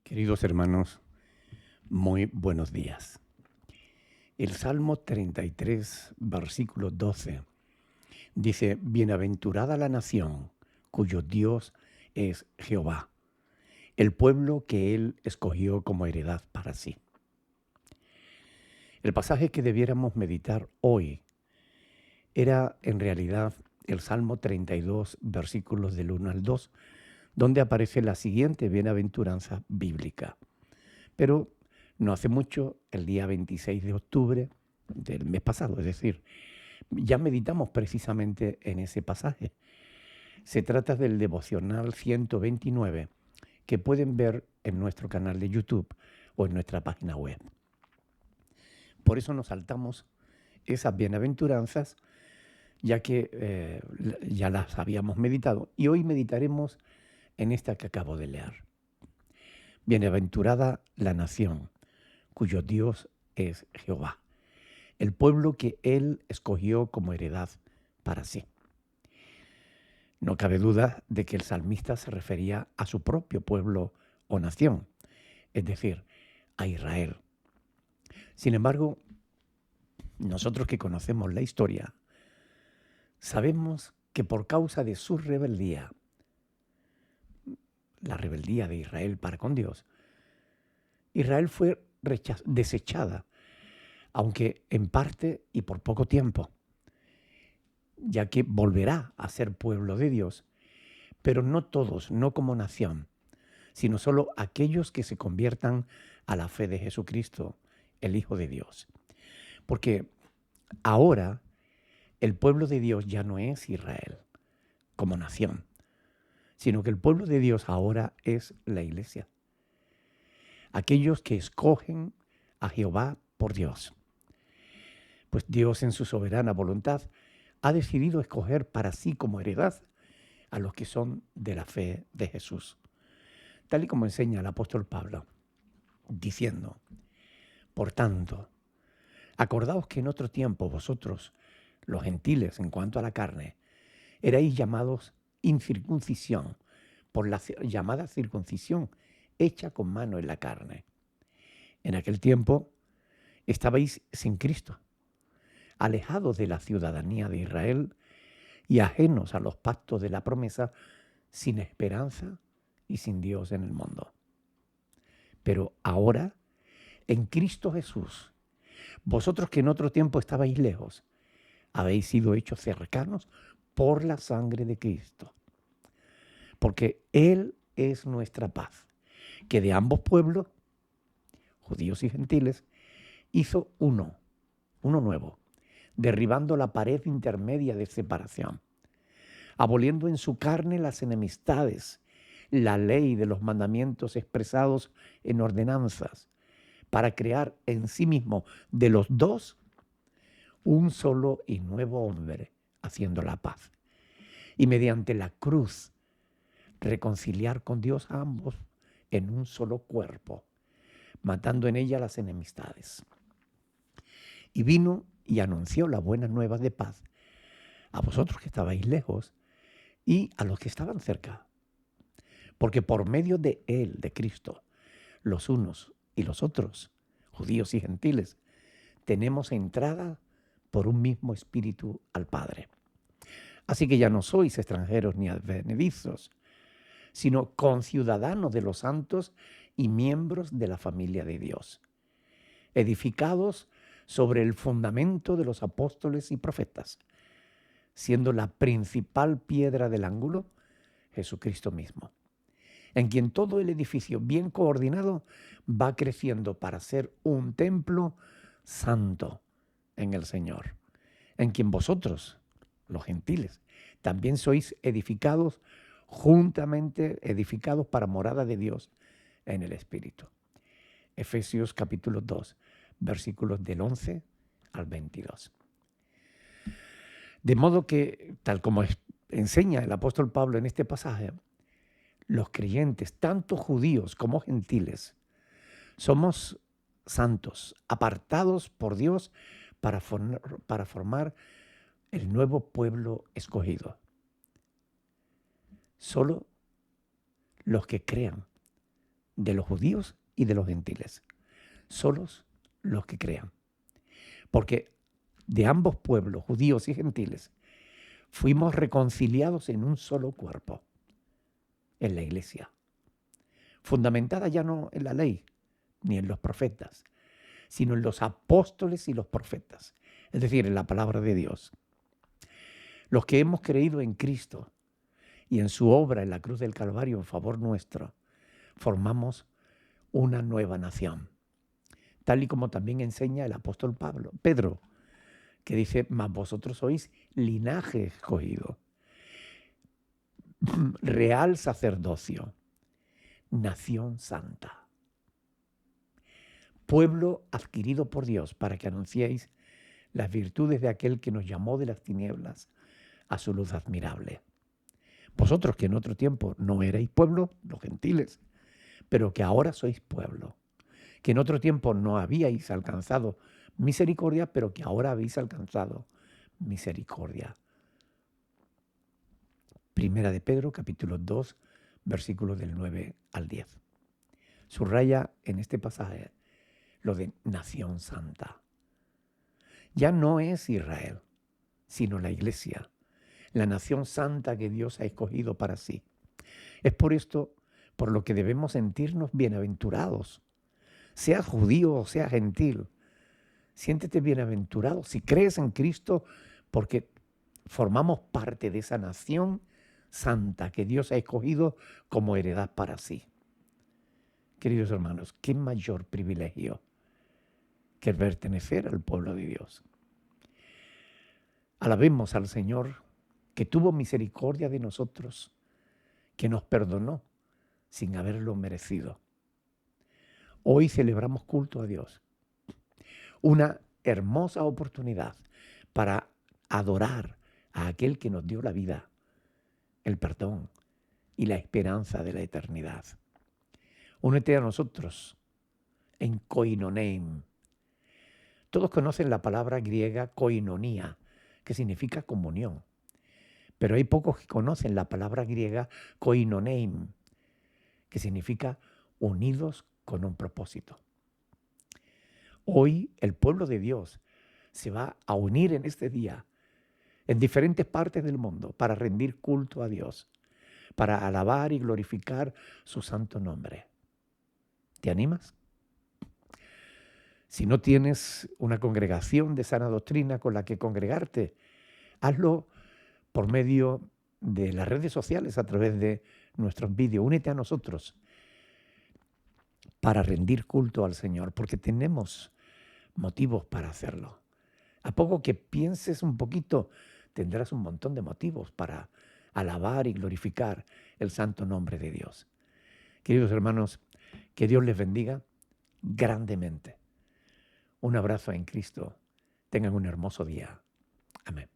Queridos hermanos, muy buenos días. El Salmo 33, versículo 12, dice, Bienaventurada la nación cuyo Dios es Jehová, el pueblo que Él escogió como heredad para sí. El pasaje que debiéramos meditar hoy era en realidad el Salmo 32, versículos del 1 al 2, donde aparece la siguiente bienaventuranza bíblica. Pero no hace mucho, el día 26 de octubre del mes pasado, es decir, ya meditamos precisamente en ese pasaje. Se trata del devocional 129 que pueden ver en nuestro canal de YouTube o en nuestra página web. Por eso nos saltamos esas bienaventuranzas, ya que ya las habíamos meditado, y hoy meditaremos en esta que acabo de leer. Bienaventurada la nación cuyo Dios es Jehová, el pueblo que Él escogió como heredad para sí. No cabe duda de que el salmista se refería a su propio pueblo o nación, es decir, a Israel. Sin embargo, nosotros que conocemos la historia, sabemos que por causa de su rebeldía, la rebeldía de Israel para con Dios, Israel fue desechada, aunque en parte y por poco tiempo, ya que volverá a ser pueblo de Dios, pero no todos, no como nación, sino solo aquellos que se conviertan a la fe de Jesucristo, el Hijo de Dios. Porque ahora el pueblo de Dios ya no es Israel como nación, sino que el pueblo de Dios ahora es la iglesia. Aquellos que escogen a Jehová por Dios. Pues Dios en su soberana voluntad ha decidido escoger para sí como heredad a los que son de la fe de Jesús. Tal y como enseña el apóstol Pablo, diciendo, por tanto, acordaos que en otro tiempo vosotros, los gentiles en cuanto a la carne, erais llamados incircuncisión, por la llamada circuncisión hecha con mano en la carne. En aquel tiempo estabais sin Cristo, alejados de la ciudadanía de Israel y ajenos a los pactos de la promesa, sin esperanza y sin Dios en el mundo. Pero ahora, en Cristo Jesús, vosotros que en otro tiempo estabais lejos, habéis sido hechos cercanos por la sangre de Cristo. Porque Él es nuestra paz, que de ambos pueblos, judíos y gentiles, hizo uno nuevo, derribando la pared intermedia de separación, aboliendo en su carne las enemistades, la ley de los mandamientos expresados en ordenanzas, para crear en sí mismo de los dos un solo y nuevo hombre, haciendo la paz. Y mediante la cruz, reconciliar con Dios a ambos en un solo cuerpo, matando en ella las enemistades. Y vino y anunció la buena nueva de paz a vosotros que estabais lejos y a los que estaban cerca. Porque por medio de Él, de Cristo, los unos y los otros, judíos y gentiles, tenemos entrada por un mismo espíritu al Padre. Así que ya no sois extranjeros ni advenedizos, sino conciudadanos de los santos y miembros de la familia de Dios, edificados sobre el fundamento de los apóstoles y profetas, siendo la principal piedra del ángulo Jesucristo mismo, en quien todo el edificio bien coordinado va creciendo para ser un templo santo en el Señor, en quien vosotros, los gentiles, también sois edificados juntamente, edificados para morada de Dios en el Espíritu. Efesios capítulo 2, versículos del 11 al 22. De modo que, tal como enseña el apóstol Pablo en este pasaje, los creyentes, tanto judíos como gentiles, somos santos, apartados por Dios para formar el nuevo pueblo escogido. Solo los que crean de los judíos y de los gentiles, solos los que crean. Porque de ambos pueblos, judíos y gentiles, fuimos reconciliados en un solo cuerpo, en la iglesia, fundamentada ya no en la ley ni en los profetas, sino en los apóstoles y los profetas, es decir, en la palabra de Dios. Los que hemos creído en Cristo y en su obra en la cruz del Calvario en favor nuestro, formamos una nueva nación, tal y como también enseña el apóstol Pedro, que dice: mas vosotros sois linaje escogido, real sacerdocio, nación santa, pueblo adquirido por Dios, para que anunciéis las virtudes de aquel que nos llamó de las tinieblas a su luz admirable. Vosotros que en otro tiempo no erais pueblo, los gentiles, pero que ahora sois pueblo, que en otro tiempo no habíais alcanzado misericordia, pero que ahora habéis alcanzado misericordia. Primera de Pedro, capítulo 2, versículos del 9 al 10. Subraya en este pasaje lo de nación santa. Ya no es Israel, sino la iglesia, la nación santa que Dios ha escogido para sí. Es por esto por lo que debemos sentirnos bienaventurados, seas judío o seas gentil. Siéntete bienaventurado si crees en Cristo, porque formamos parte de esa nación santa que Dios ha escogido como heredad para sí. Queridos hermanos, qué mayor privilegio que el pertenecer al pueblo de Dios. Alabemos al Señor, que tuvo misericordia de nosotros, que nos perdonó sin haberlo merecido. Hoy celebramos culto a Dios, una hermosa oportunidad para adorar a aquel que nos dio la vida, el perdón y la esperanza de la eternidad. Únete a nosotros en koinonein. Todos conocen la palabra griega koinonía, que significa comunión. Pero hay pocos que conocen la palabra griega koinonein, que significa unidos con un propósito. Hoy el pueblo de Dios se va a unir en este día en diferentes partes del mundo para rendir culto a Dios, para alabar y glorificar su santo nombre. ¿Te animas? Si no tienes una congregación de sana doctrina con la que congregarte, hazlo por medio de las redes sociales, a través de nuestros vídeos. Únete a nosotros para rendir culto al Señor, porque tenemos motivos para hacerlo. A poco que pienses un poquito, tendrás un montón de motivos para alabar y glorificar el santo nombre de Dios. Queridos hermanos, que Dios les bendiga grandemente. Un abrazo en Cristo. Tengan un hermoso día. Amén.